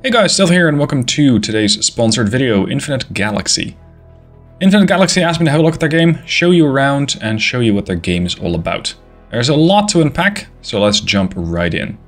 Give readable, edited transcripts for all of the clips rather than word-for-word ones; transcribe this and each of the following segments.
Hey guys, Stealth here and welcome to today's sponsored video, Infinite Galaxy. Infinite Galaxy asked me to have a look at their game, show you around and show you what their game is all about. There's a lot to unpack, so let's jump right in.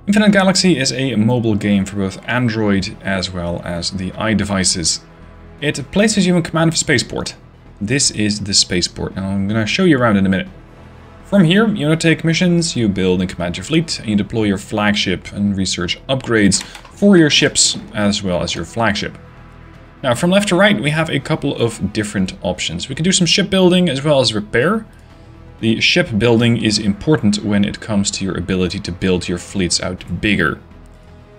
Infinite Galaxy is a mobile game for both Android as well as the iDevices. It places you in command of a spaceport. This is the spaceport, and I'm going to show you around in a minute. From here, you undertake missions, you build and command your fleet, and you deploy your flagship and research upgrades for your ships as well as your flagship. Now, from left to right, we have a couple of different options. We can do some shipbuilding as well as repair. The shipbuilding is important when it comes to your ability to build your fleets out bigger.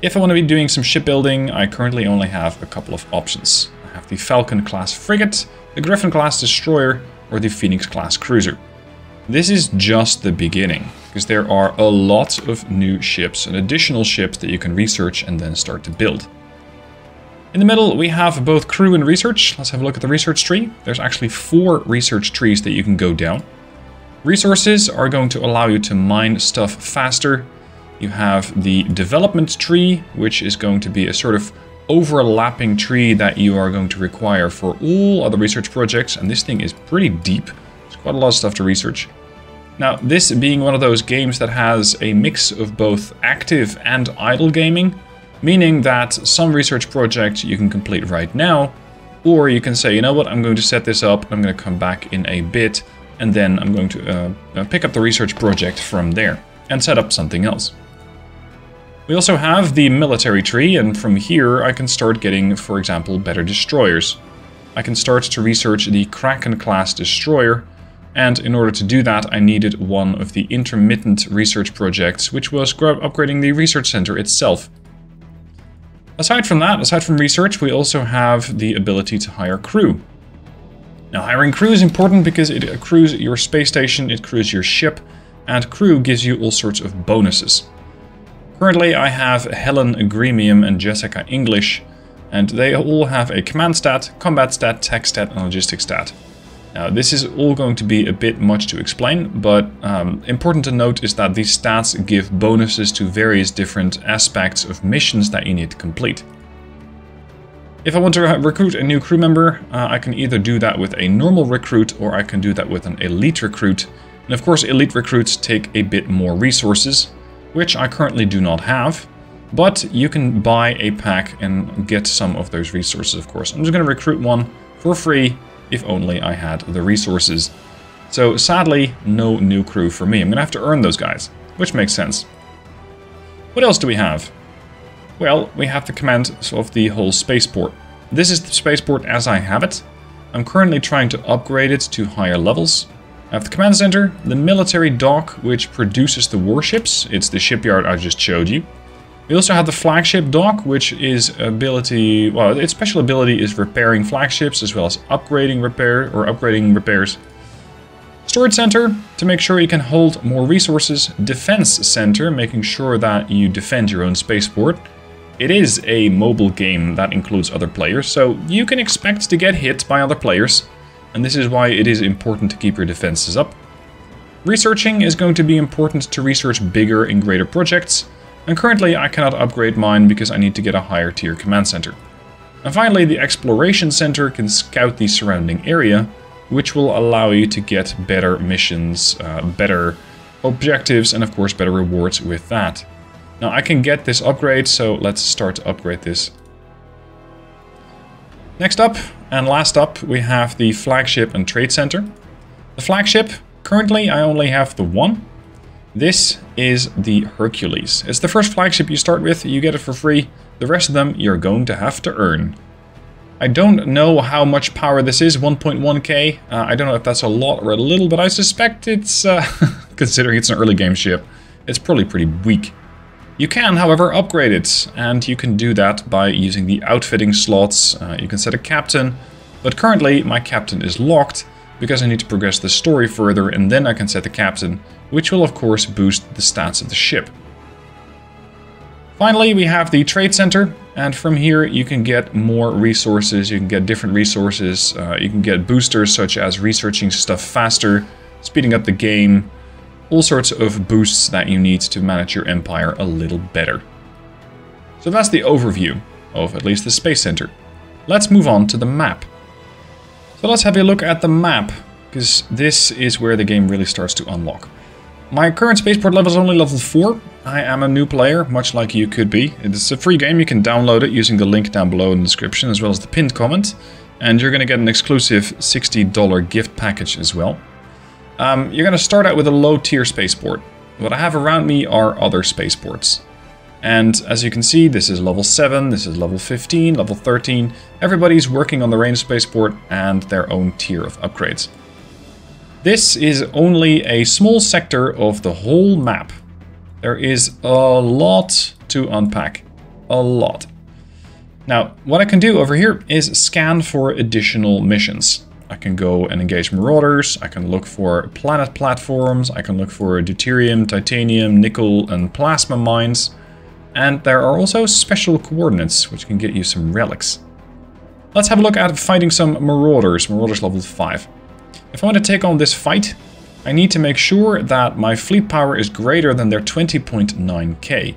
If I want to be doing some shipbuilding, I currently only have a couple of options. I have the Falcon class frigate, the Griffin class destroyer, or the Phoenix class cruiser. This is just the beginning, because there are a lot of new ships and additional ships that you can research and then start to build. In the middle, we have both crew and research. Let's have a look at the research tree. There's actually 4 research trees that you can go down. Resources are going to allow you to mine stuff faster. You have the development tree, which is going to be a sort of overlapping tree that you are going to require for all other research projects, and this thing is pretty deep. Quite a lot of stuff to research. Now, this being one of those games that has a mix of both active and idle gaming, meaning that some research projects you can complete right now, or you can say, you know what, I'm going to set this up, I'm going to come back in a bit, and then I'm going to pick up the research project from there and set up something else. We also have the military tree, and from here I can start getting, for example, better destroyers. I can start to research the Kraken class destroyer. And in order to do that, I needed one of the intermittent research projects, which was upgrading the research center itself. Aside from that, aside from research, we also have the ability to hire crew. Now, hiring crew is important because it accrues your space station, it accrues your ship, and crew gives you all sorts of bonuses. Currently, I have Helen Gremium and Jessica English, and they all have a command stat, combat stat, tech stat, and logistics stat. Now, this is all going to be a bit much to explain, but important to note is that these stats give bonuses to various different aspects of missions that you need to complete. If I want to recruit a new crew member, I can either do that with a normal recruit or I can do that with an elite recruit. And of course, elite recruits take a bit more resources, which I currently do not have, but you can buy a pack and get some of those resources, of course. I'm just going to recruit one for free. If only I had the resources. So sadly, no new crew for me. I'm gonna have to earn those guys, which makes sense. What else do we have? Well, we have the command of the whole spaceport. This is the spaceport as I have it. I'm currently trying to upgrade it to higher levels. I have the command center, the military dock, which produces the warships. It's the shipyard I just showed you. We also have the flagship dock, which is ability, well, its special ability is repairing flagships as well as upgrading repairs. Storage center, to make sure you can hold more resources. Defense center, making sure that you defend your own spaceport. It is a mobile game that includes other players, so you can expect to get hit by other players. And this is why it is important to keep your defenses up. Researching is going to be important to research bigger and greater projects. And currently I cannot upgrade mine because I need to get a higher tier command center. And finally, the exploration center can scout the surrounding area, which will allow you to get better missions, better objectives, and of course better rewards with that. Now I can get this upgrade, so let's start to upgrade this. Next up, and last up, we have the flagship and trade center. The flagship, currently I only have the one. This is the Hercules. It's the first flagship you start with, you get it for free. The rest of them you're going to have to earn. I don't know how much power this is, 1.1k. I don't know if that's a lot or a little, but I suspect it's, considering it's an early game ship, it's probably pretty weak. You can, however, upgrade it, and you can do that by using the outfitting slots. You can set a captain, but currently my captain is locked, because I need to progress the story further, and then I can set the captain, which will of course boost the stats of the ship. Finally, we have the trade center, and from here you can get more resources, you can get different resources, you can get boosters such as researching stuff faster, speeding up the game, all sorts of boosts that you need to manage your empire a little better. So that's the overview of at least the Space Center. Let's move on to the map. So let's have a look at the map, because this is where the game really starts to unlock. My current spaceport level is only level 4. I am a new player, much like you could be. It's a free game, you can download it using the link down below in the description, as well as the pinned comment. And you're going to get an exclusive $60 gift package as well. You're going to start out with a low tier spaceport. What I have around me are other spaceports. And as you can see, this is level 7, this is level 15, level 13. Everybody's working on the range spaceport and their own tier of upgrades. This is only a small sector of the whole map. There is a lot to unpack. A lot. Now, what I can do over here is scan for additional missions. I can go and engage marauders, I can look for planet platforms, I can look for deuterium, titanium, nickel and plasma mines. And there are also special coordinates, which can get you some relics. Let's have a look at fighting some marauders, marauders level 5. If I want to take on this fight, I need to make sure that my fleet power is greater than their 20.9k.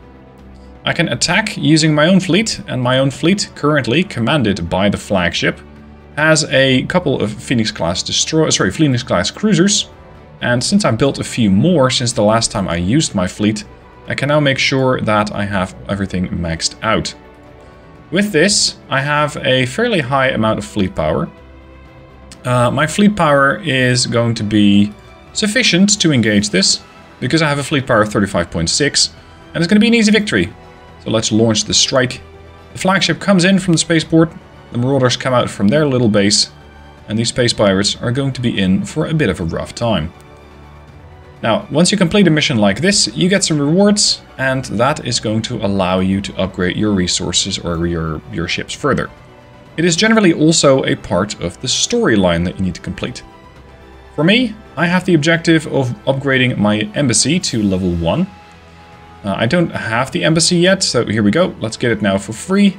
I can attack using my own fleet, and my own fleet, currently commanded by the flagship, has a couple of Phoenix class cruisers. And since I built a few more since the last time I used my fleet, I can now make sure that I have everything maxed out. With this, I have a fairly high amount of fleet power. My fleet power is going to be sufficient to engage this, because I have a fleet power of 35.6, and it's going to be an easy victory. So let's launch the strike. The flagship comes in from the spaceport, the marauders come out from their little base, and these space pirates are going to be in for a bit of a rough time. Now, once you complete a mission like this, you get some rewards, and that is going to allow you to upgrade your resources or your ships further. It is generally also a part of the storyline that you need to complete. For me, I have the objective of upgrading my embassy to level 1. I don't have the embassy yet, so here we go. Let's get it now for free.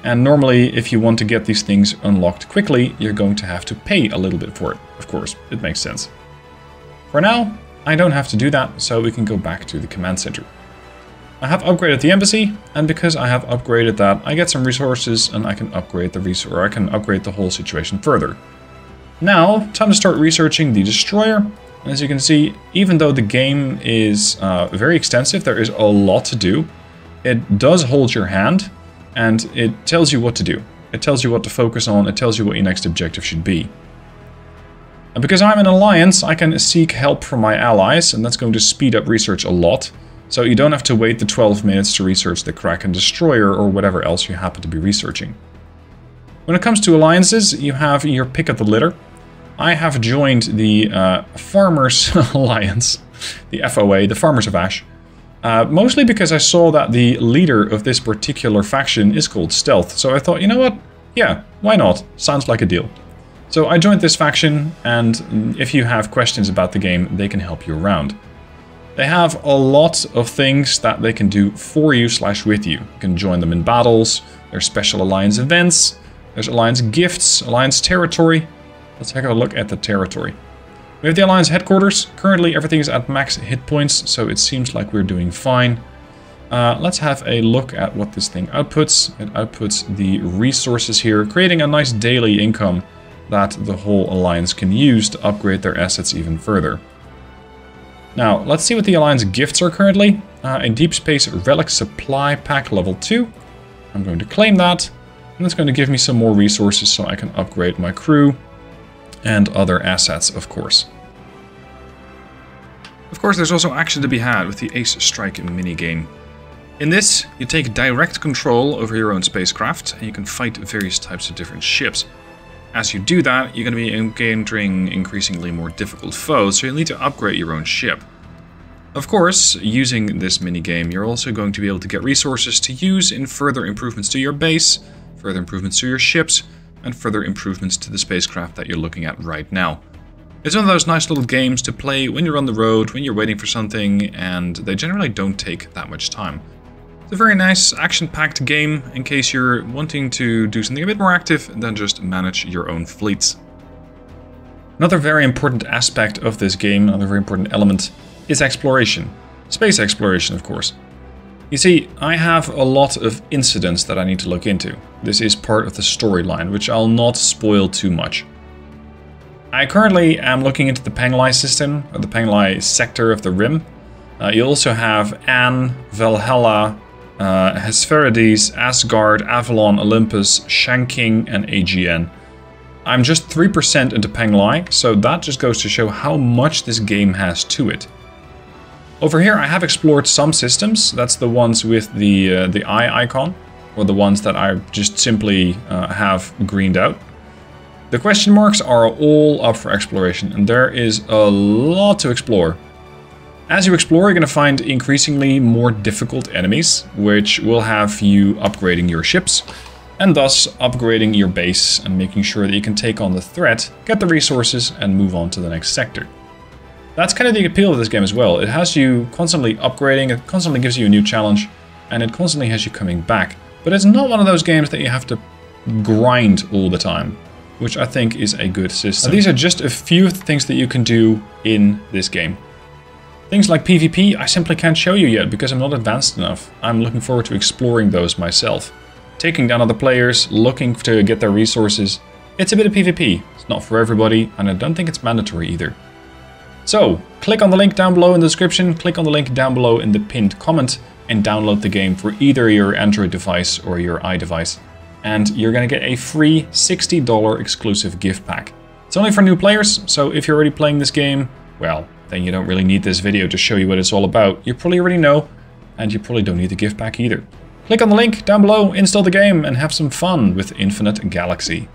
And normally, if you want to get these things unlocked quickly, you're going to have to pay a little bit for it. Of course, it makes sense. For now, I don't have to do that, so we can go back to the command center. I have upgraded the embassy, and because I have upgraded that, I get some resources and I can upgrade the whole situation further. Now, time to start researching the destroyer. And as you can see, even though the game is very extensive, there is a lot to do. It does hold your hand, and it tells you what to do. It tells you what to focus on, it tells you what your next objective should be. And because I'm an alliance, I can seek help from my allies, and that's going to speed up research a lot. So you don't have to wait the 12 minutes to research the Kraken destroyer or whatever else you happen to be researching. When it comes to alliances, you have your pick of the litter. I have joined the Farmers Alliance, the FOA, the Farmers of Ash. Mostly because I saw that the leader of this particular faction is called Stealth. So I thought, you know what? Yeah, why not? Sounds like a deal. So I joined this faction, and if you have questions about the game, they can help you around. They have a lot of things that they can do for you / with you. You can join them in battles, there's special alliance events, there's alliance gifts, alliance territory. Let's take a look at the territory. We have the alliance headquarters. Currently everything is at max hit points, so it seems like we're doing fine. Let's have a look at what this thing outputs. It outputs the resources here, creating a nice daily income that the whole alliance can use to upgrade their assets even further. Now, let's see what the alliance gifts are currently. A deep space relic supply pack level 2. I'm going to claim that, and that's going to give me some more resources so I can upgrade my crew and other assets, of course. Of course, there's also action to be had with the Ace Strike minigame. In this, you take direct control over your own spacecraft, and you can fight various types of different ships. As you do that, you're going to be encountering increasingly more difficult foes, so you'll need to upgrade your own ship. Of course, using this minigame, you're also going to be able to get resources to use in further improvements to your base, further improvements to your ships, and further improvements to the spacecraft that you're looking at right now. It's one of those nice little games to play when you're on the road, when you're waiting for something, and they generally don't take that much time. It's a very nice action-packed game in case you're wanting to do something a bit more active than just manage your own fleets. Another very important aspect of this game, another very important element, is exploration. Space exploration, of course. You see, I have a lot of incidents that I need to look into. This is part of the storyline, which I'll not spoil too much. I currently am looking into the Penglai system, or the Penglai sector of the Rim. You also have Anne, Valhalla, Hesperides, Asgard, Avalon, Olympus, Shanking, and AGN. I'm just 3% into Penglai, so that just goes to show how much this game has to it. Over here I have explored some systems. That's the ones with the eye icon, or the ones that I just simply have greened out. The question marks are all up for exploration, and there is a lot to explore. As you explore, you're going to find increasingly more difficult enemies, which will have you upgrading your ships, and thus upgrading your base and making sure that you can take on the threat, get the resources, and move on to the next sector. That's kind of the appeal of this game as well. It has you constantly upgrading, it constantly gives you a new challenge, and it constantly has you coming back. But it's not one of those games that you have to grind all the time, which I think is a good system. Now, these are just a few of the things that you can do in this game. Things like PvP, I simply can't show you yet because I'm not advanced enough. I'm looking forward to exploring those myself. Taking down other players, looking to get their resources. It's a bit of PvP. It's not for everybody, and I don't think it's mandatory either. So, click on the link down below in the description, click on the link down below in the pinned comment, and download the game for either your Android device or your iDevice. And you're gonna get a free $60 exclusive gift pack. It's only for new players, so if you're already playing this game, well, then you don't really need this video to show you what it's all about. You probably already know, and you probably don't need the gift pack either. Click on the link down below, install the game, and have some fun with Infinite Galaxy.